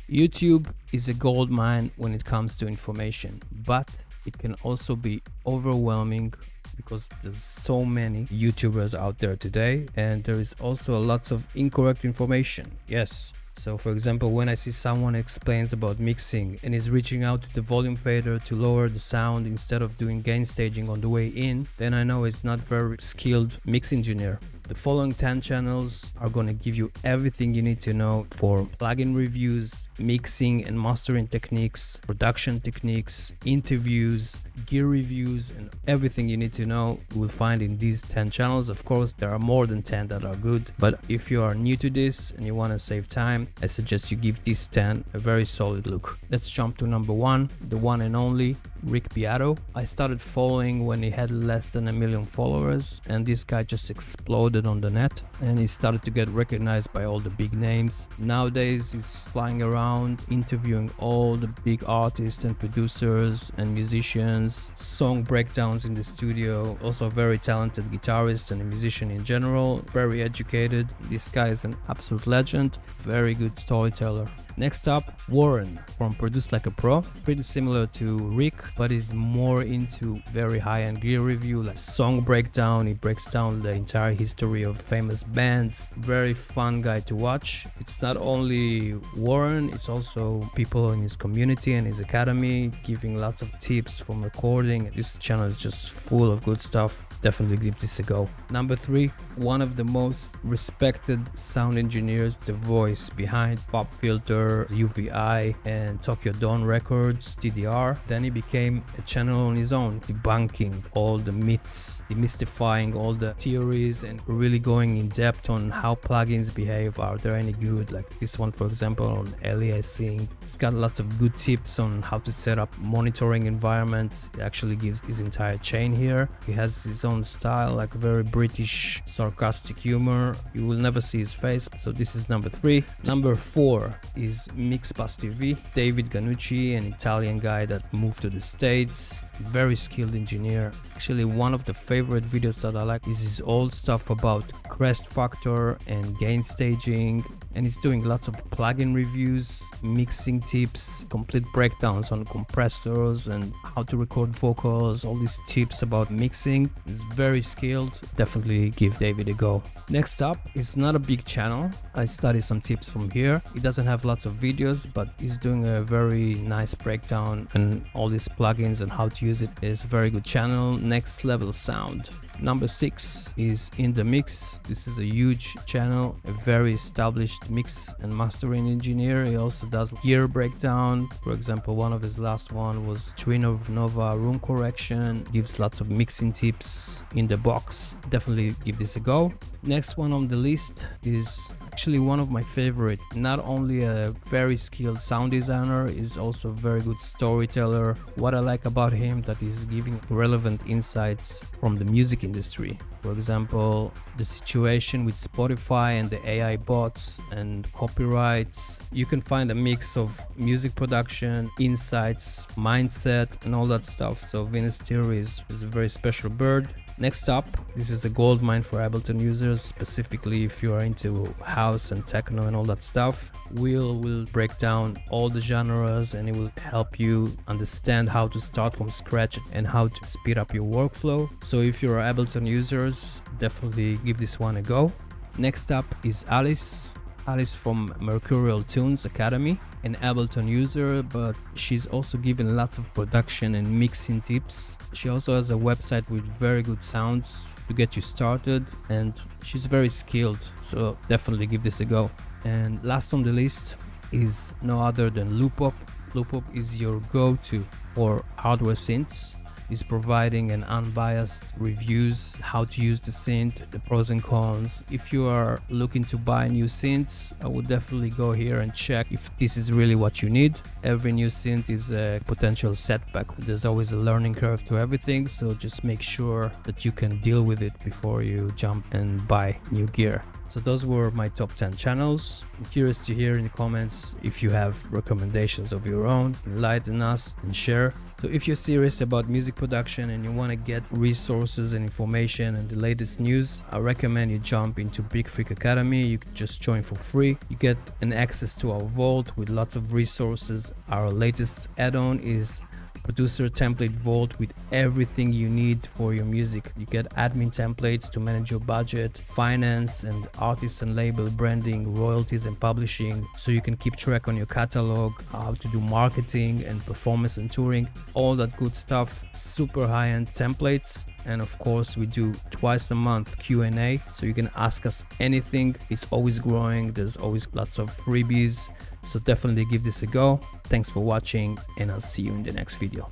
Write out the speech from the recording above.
YouTube is a gold mine when it comes to information, but it can also be overwhelming because there's so many YouTubers out there today, and there is also lots of incorrect information. Yes. So for example, when I see someone explains about mixing and is reaching out to the volume fader to lower the sound instead of doing gain staging on the way in, then I know it's not very skilled mix engineer. The following 10 channels are going to give you everything you need to know for plugin reviews, mixing and mastering techniques, production techniques, interviews, gear reviews, and everything you need to know you will find in these 10 channels. Of course, there are more than 10 that are good, but if you are new to this and you want to save time, I suggest you give these 10 a very solid look. Let's jump to number 1, the one and only Rick Beato. I started following when he had less than 1 million followers, and this guy just exploded on the net and he started to get recognized by all the big names. Nowadays he's flying around interviewing all the big artists and producers and musicians, song breakdowns in the studio. Also a very talented guitarist and a musician in general, very educated. This guy is an absolute legend, very good storyteller. Next up, Warren from Produce Like a Pro. Pretty similar to Rick, but is more into very high-end gear review, like song breakdown. He breaks down the entire history of famous bands. Very fun guy to watch. It's not only Warren, it's also people in his community and his academy giving lots of tips from recording. This channel is just full of good stuff. Definitely give this a go. Number 3, one of the most respected sound engineers, the voice behind Pop Filter, UVI and Tokyo Dawn Records, TDR. Then he became a channel on his own, debunking all the myths, demystifying all the theories, and really going in depth on how plugins behave. Are there any good? Like this one, for example, on aliasing. He's got lots of good tips on how to set up monitoring environment. He actually gives his entire chain here. He has his own style, like very British sarcastic humor. You will never see his face. So this is number 3. Number 4 is Mixbus TV. David Ganucci, an Italian guy that moved to the States, very skilled engineer. Actually, one of the favorite videos that I like is his old stuff about crest factor and gain staging, and he's doing lots of plugin reviews, mixing tips, complete breakdowns on compressors and how to record vocals, all these tips about mixing. He's very skilled. Definitely give David a go. Next up is not a big channel. I studied some tips from here. He doesn't have lots of videos, but he's doing a very nice breakdown and all these plugins and how to use it. It's a very good channel. Next Level Sound. Number 6 is In The Mix. This is a huge channel, a very established mix and mastering engineer. He also does gear breakdown. For example, one of his last one was Twin Nova room correction. Gives lots of mixing tips in the box. Definitely give this a go. Next one on the list is actually one of my favorite. Not only a very skilled sound designer, is also a very good storyteller. What I like about him that he's giving relevant insights from the music industry. For example, the situation with Spotify and the AI bots and copyrights. You can find a mix of music production, insights, mindset, and all that stuff. So Venus Theory is a very special bird. Next up, this is a gold mine for Ableton users, specifically if you are into house and techno and all that stuff. Will break down all the genres and it will help you understand how to start from scratch and how to speed up your workflow. So if you're Ableton users, definitely give this one a go. Next up is Alice from Mercurial Tunes Academy, an Ableton user, but she's also given lots of production and mixing tips. She also has a website with very good sounds to get you started, and she's very skilled, so definitely give this a go. And last on the list is no other than Loopop. Loopop is your go-to for hardware synths. Is providing an unbiased reviews, how to use the synth, the pros and cons. If you are looking to buy new synths, I would definitely go here and check if this is really what you need. Every new synth is a potential setback. There's always a learning curve to everything, so just make sure that you can deal with it before you jump and buy new gear. So those were my top 10 channels. I'm curious to hear in the comments if you have recommendations of your own. Enlighten us and share. So if you're serious about music production and you want to get resources and information and the latest news, I recommend you jump into BigFreq Academy. You can just join for free. You get an access to our vault with lots of resources. Our latest add-on is Producer Template Vault with everything you need for your music. You get admin templates to manage your budget, finance and artist and label branding, royalties and publishing, so you can keep track on your catalog, how to do marketing and performance and touring, all that good stuff. Super high-end templates. And of course we do twice a month Q&A, so you can ask us anything. It's always growing. There's always lots of freebies, so definitely give this a go. Thanks for watching and I'll see you in the next video.